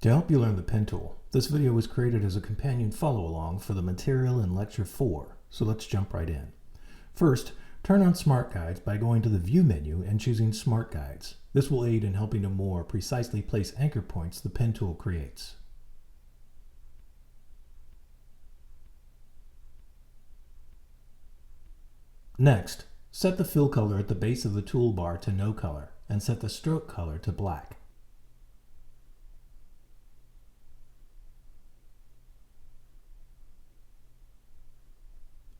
To help you learn the pen tool, this video was created as a companion follow-along for the material in Lecture 4, so let's jump right in. First, turn on Smart Guides by going to the View menu and choosing Smart Guides. This will aid in helping to more precisely place anchor points the pen tool creates. Next, set the fill color at the base of the toolbar to no color and set the stroke color to black.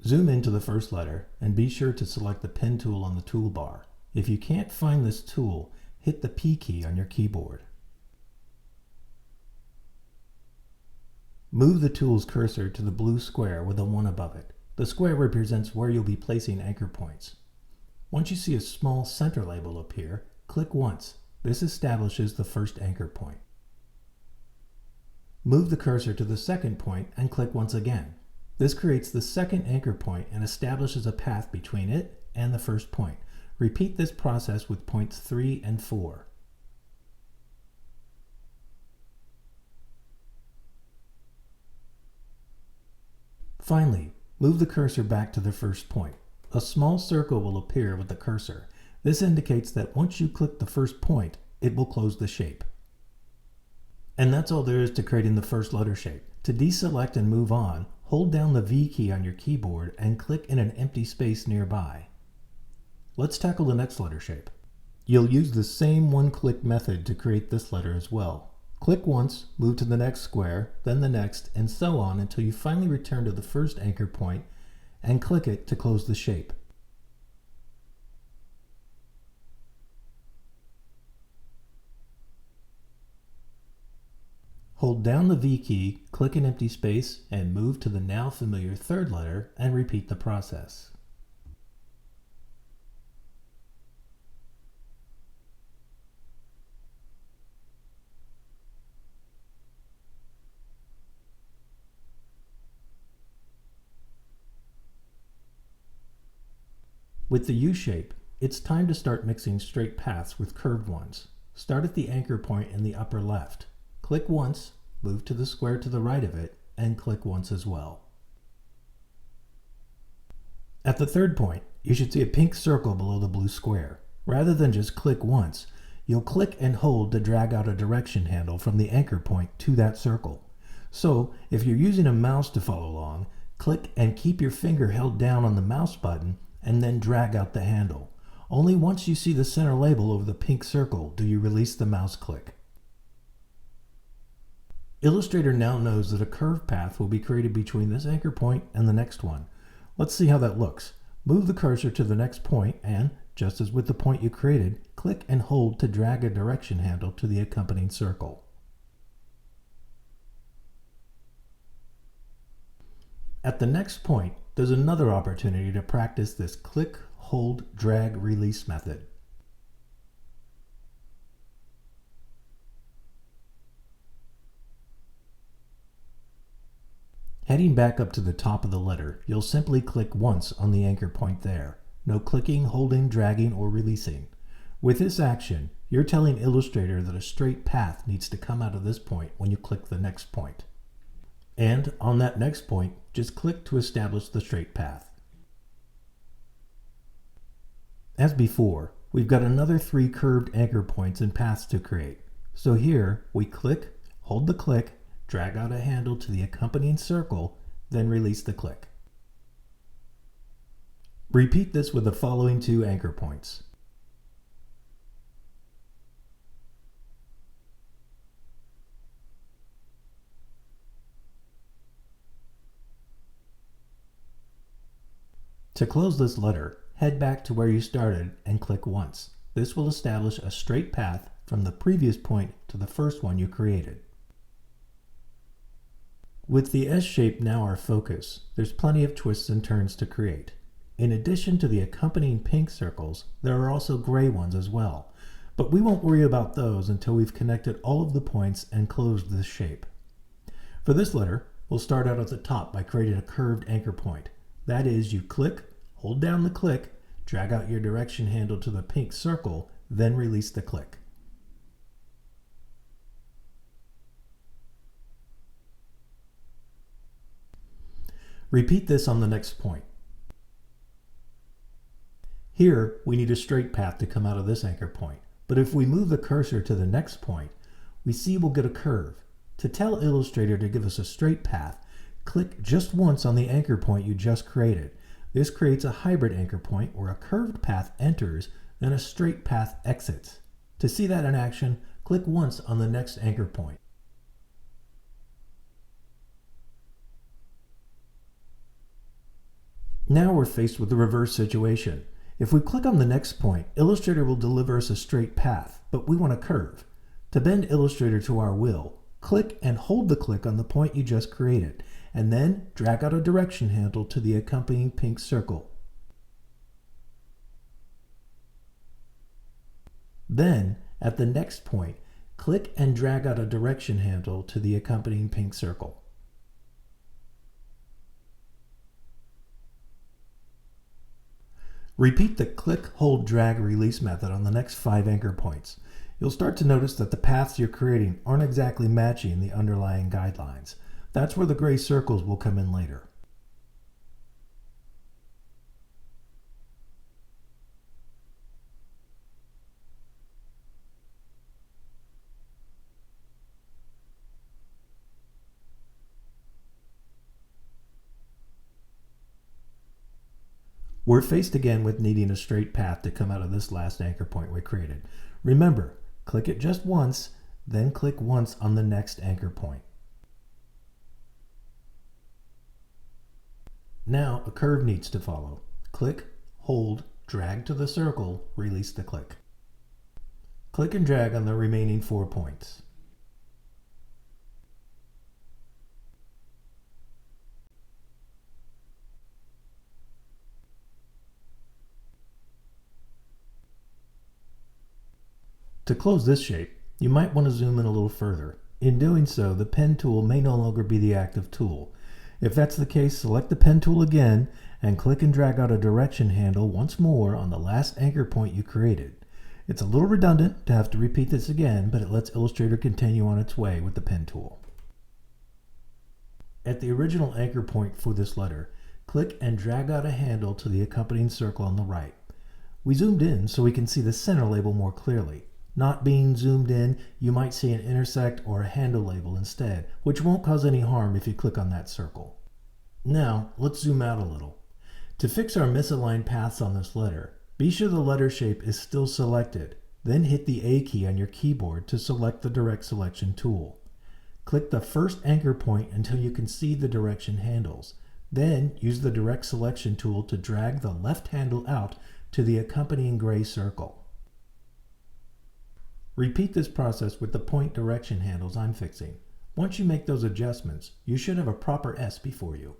Zoom into the first letter and be sure to select the pen tool on the toolbar. If you can't find this tool, hit the P key on your keyboard. Move the tool's cursor to the blue square with a 1 above it. The square represents where you'll be placing anchor points. Once you see a small center label appear, click once. This establishes the first anchor point. Move the cursor to the second point and click once again. This creates the second anchor point and establishes a path between it and the first point. Repeat this process with points 3 and 4. Finally, move the cursor back to the first point. A small circle will appear with the cursor. This indicates that once you click the first point, it will close the shape. And that's all there is to creating the first letter shape. To deselect and move on, hold down the V key on your keyboard and click in an empty space nearby. Let's tackle the next letter shape. You'll use the same one-click method to create this letter as well. Click once, move to the next square, then the next, and so on until you finally return to the first anchor point and click it to close the shape. Hold down the V key, click an empty space, and move to the now familiar third letter and repeat the process. With the U shape, it's time to start mixing straight paths with curved ones. Start at the anchor point in the upper left. Click once, move to the square to the right of it, and click once as well. At the third point, you should see a pink circle below the blue square. Rather than just click once, you'll click and hold to drag out a direction handle from the anchor point to that circle. So, if you're using a mouse to follow along, click and keep your finger held down on the mouse button and then drag out the handle. Only once you see the center label over the pink circle do you release the mouse click. Illustrator now knows that a curved path will be created between this anchor point and the next one. Let's see how that looks. Move the cursor to the next point and, just as with the point you created, click and hold to drag a direction handle to the accompanying circle. At the next point, there's another opportunity to practice this click, hold, drag, release method. Heading back up to the top of the letter, you'll simply click once on the anchor point there. No clicking, holding, dragging, or releasing. With this action, you're telling Illustrator that a straight path needs to come out of this point when you click the next point. And on that next point, just click to establish the straight path. As before, we've got another 3 curved anchor points and paths to create. So here, we click, hold the click, drag out a handle to the accompanying circle, then release the click. Repeat this with the following 2 anchor points. To close this letter, head back to where you started and click once. This will establish a straight path from the previous point to the first one you created. With the S shape now our focus, there's plenty of twists and turns to create. In addition to the accompanying pink circles, there are also gray ones as well, but we won't worry about those until we've connected all of the points and closed this shape. For this letter, we'll start out at the top by creating a curved anchor point. That is, you click, hold down the click, drag out your direction handle to the pink circle, then release the click. Repeat this on the next point. Here, we need a straight path to come out of this anchor point, but if we move the cursor to the next point, we see we'll get a curve. To tell Illustrator to give us a straight path, click just once on the anchor point you just created. This creates a hybrid anchor point where a curved path enters, then a straight path exits. To see that in action, click once on the next anchor point. Now we're faced with the reverse situation. If we click on the next point, Illustrator will deliver us a straight path, but we want a curve. To bend Illustrator to our will, click and hold the click on the point you just created, and then drag out a direction handle to the accompanying pink circle. Then, at the next point, click and drag out a direction handle to the accompanying pink circle. Repeat the click, hold, drag, release method on the next 5 anchor points. You'll start to notice that the paths you're creating aren't exactly matching the underlying guidelines. That's where the gray circles will come in later. We're faced again with needing a straight path to come out of this last anchor point we created. Remember, click it just once, then click once on the next anchor point. Now a curve needs to follow. Click, hold, drag to the circle, release the click. Click and drag on the remaining 4 points. To close this shape, you might want to zoom in a little further. In doing so, the pen tool may no longer be the active tool. If that's the case, select the pen tool again and click and drag out a direction handle once more on the last anchor point you created. It's a little redundant to have to repeat this again, but it lets Illustrator continue on its way with the pen tool. At the original anchor point for this letter, click and drag out a handle to the accompanying circle on the right. We zoomed in so we can see the center label more clearly. Not being zoomed in, you might see an intersect or a handle label instead, which won't cause any harm if you click on that circle. Now, let's zoom out a little. To fix our misaligned paths on this letter, be sure the letter shape is still selected. Then hit the A key on your keyboard to select the Direct Selection tool. Click the first anchor point until you can see the direction handles. Then use the Direct Selection tool to drag the left handle out to the accompanying gray circle. Repeat this process with the point direction handles I'm fixing. Once you make those adjustments, you should have a proper S before you.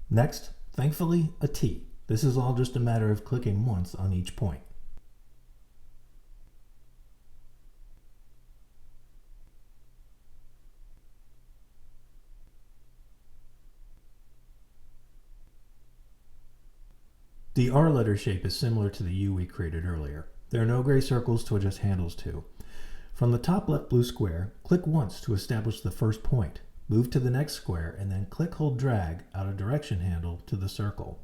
Next, thankfully, a T. This is all just a matter of clicking once on each point. The R letter shape is similar to the U we created earlier. There are no gray circles to adjust handles to. From the top left blue square, click once to establish the first point. Move to the next square and then click, hold, drag out a direction handle to the circle.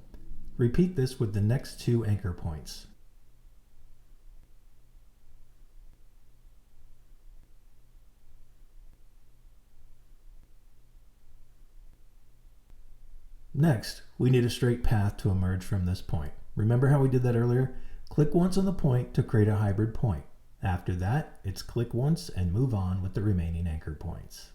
Repeat this with the next 2 anchor points. Next, we need a straight path to emerge from this point. Remember how we did that earlier? Click once on the point to create a hybrid point. After that, it's click once and move on with the remaining anchor points.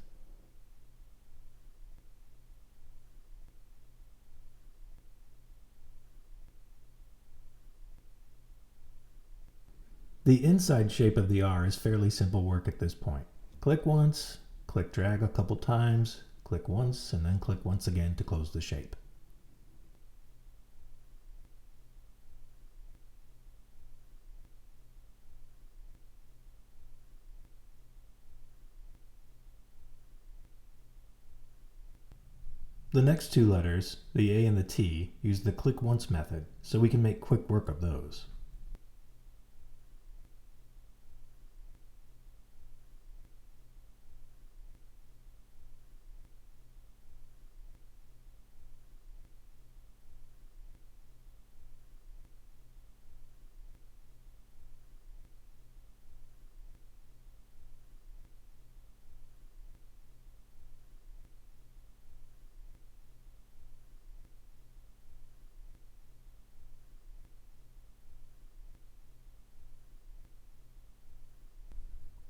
The inside shape of the R is fairly simple work at this point. Click once, click drag a couple times, click once, and then click once again to close the shape. The next two letters, the A and the T, use the click once method, so we can make quick work of those.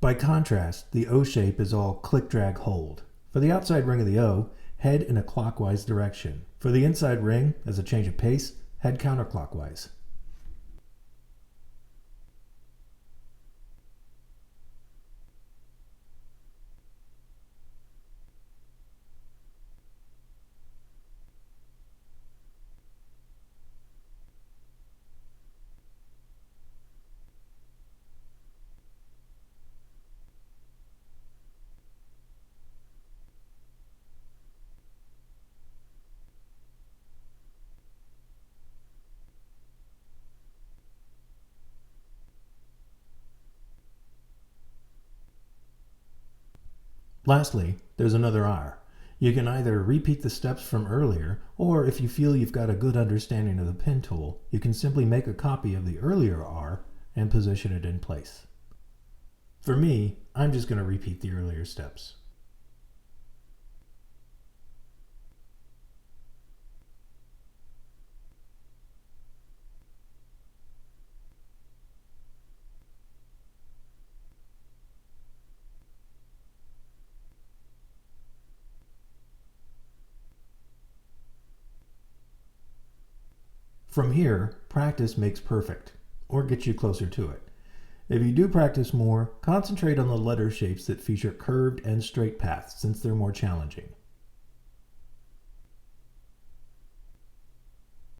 By contrast, the O shape is all click, drag, hold. For the outside ring of the O, head in a clockwise direction. For the inside ring, as a change of pace, head counterclockwise. Lastly, there's another R. You can either repeat the steps from earlier, or if you feel you've got a good understanding of the pen tool, you can simply make a copy of the earlier R and position it in place. For me, I'm just going to repeat the earlier steps. From here, practice makes perfect, or gets you closer to it. If you do practice more, concentrate on the letter shapes that feature curved and straight paths since they're more challenging.